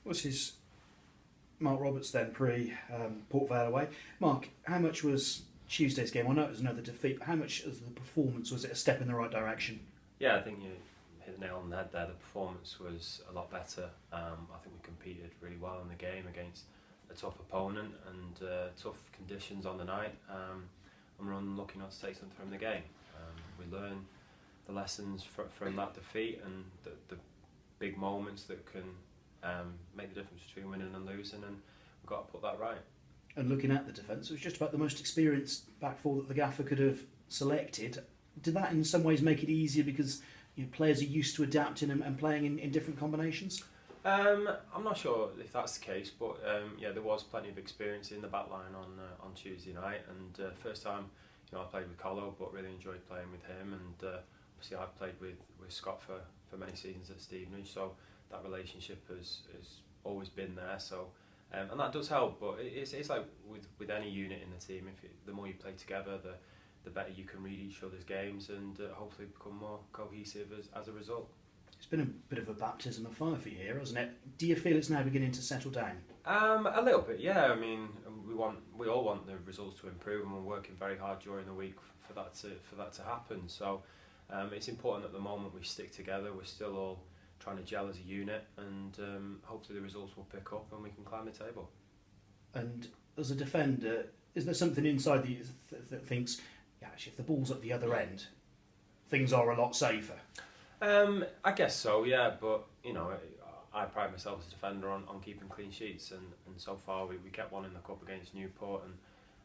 What's his Mark Roberts then, pre Port Vale away? Mark, how much was Tuesday's game? I know it was another defeat, but how much of the performance was it a step in the right direction? Yeah, I think you hit the nail on the head there. The performance was a lot better. I think we competed really well in the game against a tough opponent and tough conditions on the night. And we're unlucky not to take something from the game. We learn the lessons from that defeat and the big moments that can make the difference between winning and losing, and we've got to put that right. And looking at the defence, it was just about the most experienced back four that the gaffer could have selected. Did that in some ways make it easier because players are used to adapting and playing in different combinations? I'm not sure if that's the case, but yeah, there was plenty of experience in the back line on Tuesday night, and first time I played with Colo, but really enjoyed playing with him, and obviously I've played with Scott for many seasons at Stevenage, so that relationship has always been there. So and that does help, but it's like with any unit in the team. The more you play together, the better you can read each other's games and hopefully become more cohesive as a result. It's been a bit of a baptism of fire for you here, hasn't it? Do you feel it's now beginning to settle down? A little bit, yeah. I mean, we all want the results to improve, and we're working very hard during the week for that to happen. So it's important at the moment we stick together. We're still all trying to gel as a unit, and hopefully the results will pick up and we can climb the table. And as a defender, is there something inside you that thinks, yeah, actually, if the ball's at the other end, things are a lot safer? I guess so, yeah, but I pride myself as a defender on keeping clean sheets, and so far we kept one in the cup against Newport,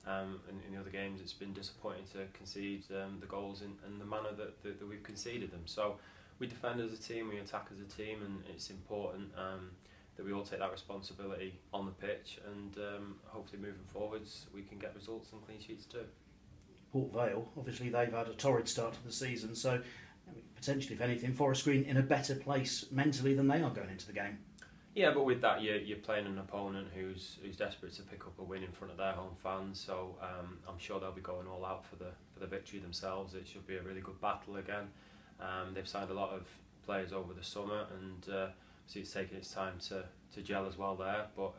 and in the other games it's been disappointing to concede the goals in the manner that we've conceded them. So we defend as a team, we attack as a team, and it's important that we all take that responsibility on the pitch, and hopefully moving forwards we can get results and clean sheets too. Port Vale, obviously they've had a torrid start to the season, so potentially, if anything, Forest Green in a better place mentally than they are going into the game. Yeah, but with that, you're playing an opponent who's desperate to pick up a win in front of their home fans. So I'm sure they'll be going all out for the victory themselves. It should be a really good battle again. They've signed a lot of players over the summer, and so it's taken its time to gel as well there. But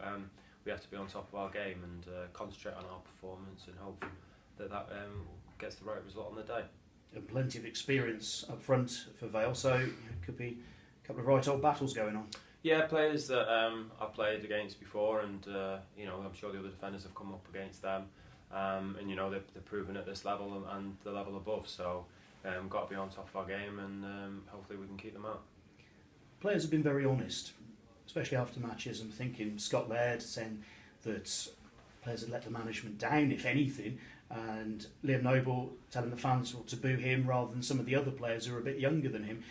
we have to be on top of our game and concentrate on our performance and hope that gets the right result on the day. And plenty of experience up front for Vale, so it could be a couple of right old battles going on. Yeah, players that I've played against before, and I'm sure the other defenders have come up against them, and they're proven at this level and the level above. So got to be on top of our game, and hopefully we can keep them out. Players have been very honest, especially after matches. I'm thinking Scott Laird saying that players had let the management down, if anything, and Liam Noble telling the fans to boo him rather than some of the other players who are a bit younger than him.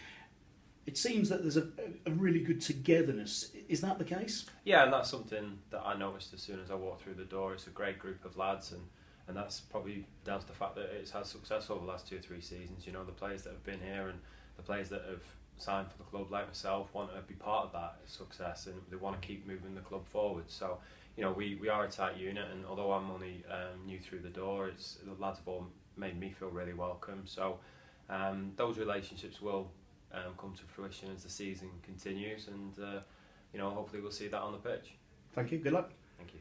It seems that there's a really good togetherness. Is that the case? Yeah, and that's something that I noticed as soon as I walked through the door. It's a great group of lads, and that's probably down to the fact that it's had success over the last 2 or 3 seasons. The players that have been here and the players that have signed for the club, like myself, want to be part of that success, and they want to keep moving the club forward. So we are a tight unit, and although I'm only new through the door, the lads have all made me feel really welcome. So those relationships will come to fruition as the season continues, and hopefully we'll see that on the pitch. Thank you, good luck. Thank you.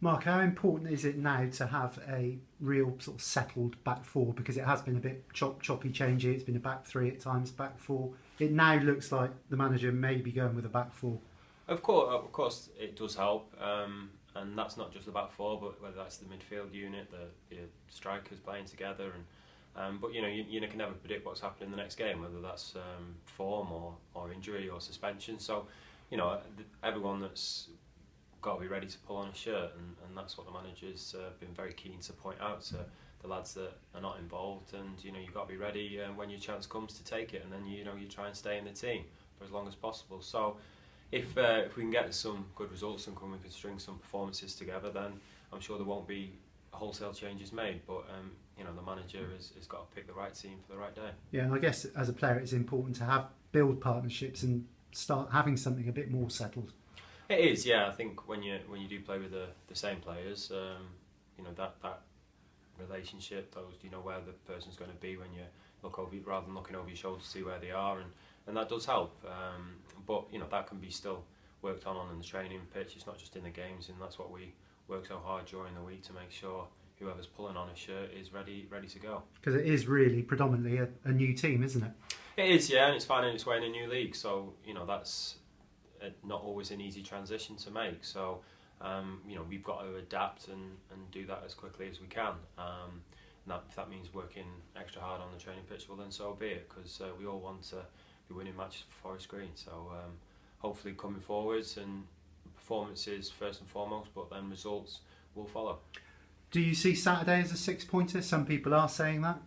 Mark, how important is it now to have a real sort of settled back four, because it has been a bit choppy changey, it's been a back three at times, back four. It now looks like the manager may be going with a back four. Of course, it does help, and that's not just the back four, but whether that's the midfield unit, the strikers playing together, and but you can never predict what's happening in the next game, whether that's form or injury or suspension. So, everyone that's got to be ready to pull on a shirt, and that's what the manager's been very keen to point out to the lads that are not involved. And you've got to be ready when your chance comes to take it, and then you try and stay in the team for as long as possible. So if we can get some good results and we can string some performances together, then I'm sure there won't be wholesale changes made. But the manager has got to pick the right team for the right day. Yeah, and I guess as a player it's important to build partnerships and start having something a bit more settled. It is, yeah. I think when you do play with the same players, that relationship, those where the person's going to be when you look over, rather than looking over your shoulder to see where they are, and that does help. But that can be still worked on the training pitch. It's not just in the games, and that's what we work so hard during the week to make sure whoever's pulling on a shirt is ready to go. Because it is really predominantly a new team, isn't it? It is, yeah, and it's finding its way in a new league. So that's not always an easy transition to make. So we've got to adapt and do that as quickly as we can. And if that means working extra hard on the training pitch, well then so be it, because we all want to be winning matches for Forest Green. So hopefully coming forwards, and performances first and foremost, but then results will follow. Do you see Saturday as a 6-pointer? Some people are saying that.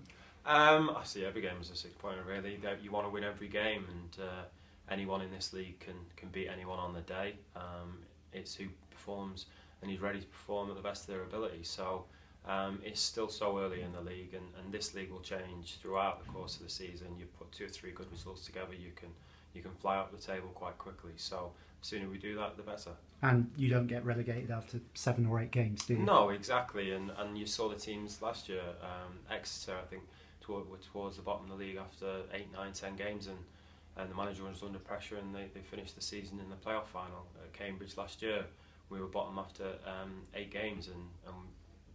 I see every game as a 6-pointer, really. You want to win every game, and anyone in this league can beat anyone on the day. It's who performs and who's ready to perform at the best of their ability. So it's still so early in the league, and this league will change throughout the course of the season. You put 2 or 3 good results together, you can fly up the table quite quickly. So the sooner we do that, the better. And you don't get relegated after 7 or 8 games, do you? No, exactly. And you saw the teams last year. Exeter, I think, were towards the bottom of the league after 8, 9, 10 games, and the manager was under pressure, and they finished the season in the playoff final. At Cambridge last year, we were bottom after 8 games, and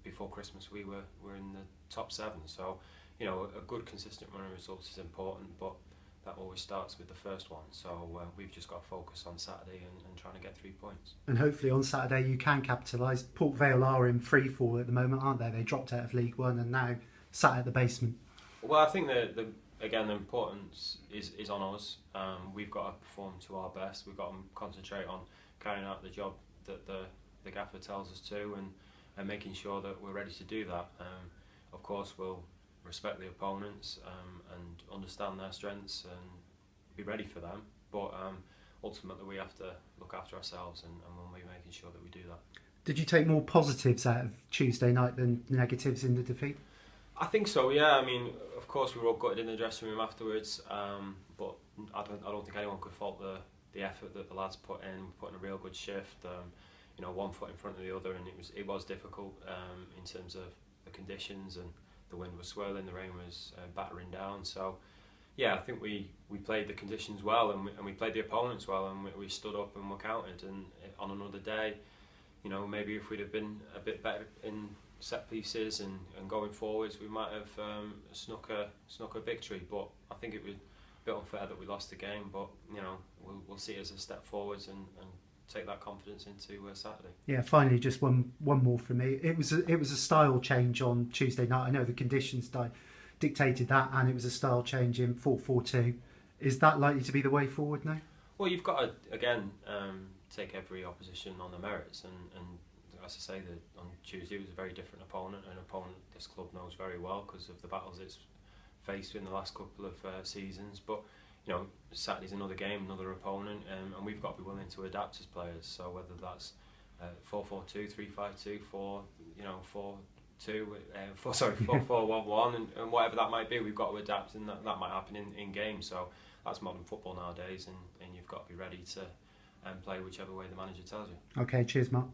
before Christmas we were in the top 7. So a good consistent run of results is important, but that always starts with the first one. So we've just got to focus on Saturday and trying to get 3 points. And hopefully on Saturday you can capitalise. Port Vale are in free fall at the moment, aren't they? They dropped out of League One and now sat at the basement. Well, I think the importance is on us. We've got to perform to our best. We've got to concentrate on carrying out the job that the gaffer tells us to, and making sure that we're ready to do that. Of course, we'll respect the opponents and understand their strengths and be ready for them. But ultimately, we have to look after ourselves, and we'll be making sure that we do that. Did you take more positives out of Tuesday night than negatives in the defeat? I think so, yeah. I mean, of course, we were all gutted in the dressing room afterwards, but I don't think anyone could fault the effort that the lads put in, putting a real good shift. One foot in front of the other, and it was difficult in terms of the conditions, and the wind was swirling, the rain was battering down. So, yeah, I think we played the conditions well, and we played the opponents well, and we stood up and were counted. And on another day, maybe if we'd have been a bit better in set pieces and going forwards, we might have snuck a victory. But I think it was a bit unfair that we lost the game. But we'll see it as a step forwards and take that confidence into Saturday. Yeah, finally, just one more from me. It was a style change on Tuesday night. I know the conditions dictated that, and it was a style change in 4-4-2. Is that likely to be the way forward now? Well, you've got to again take every opposition on the merits, and as I say, on Tuesday it was a very different opponent, an opponent this club knows very well because of the battles it's faced in the last couple of seasons. But Saturday's another game, another opponent, and we've got to be willing to adapt as players. So whether that's 4-4-2, 3-5-2, 4-4-1-1, and whatever that might be, we've got to adapt, and that might happen in games. So that's modern football nowadays, and you've got to be ready to play whichever way the manager tells you. Okay, cheers, Mark.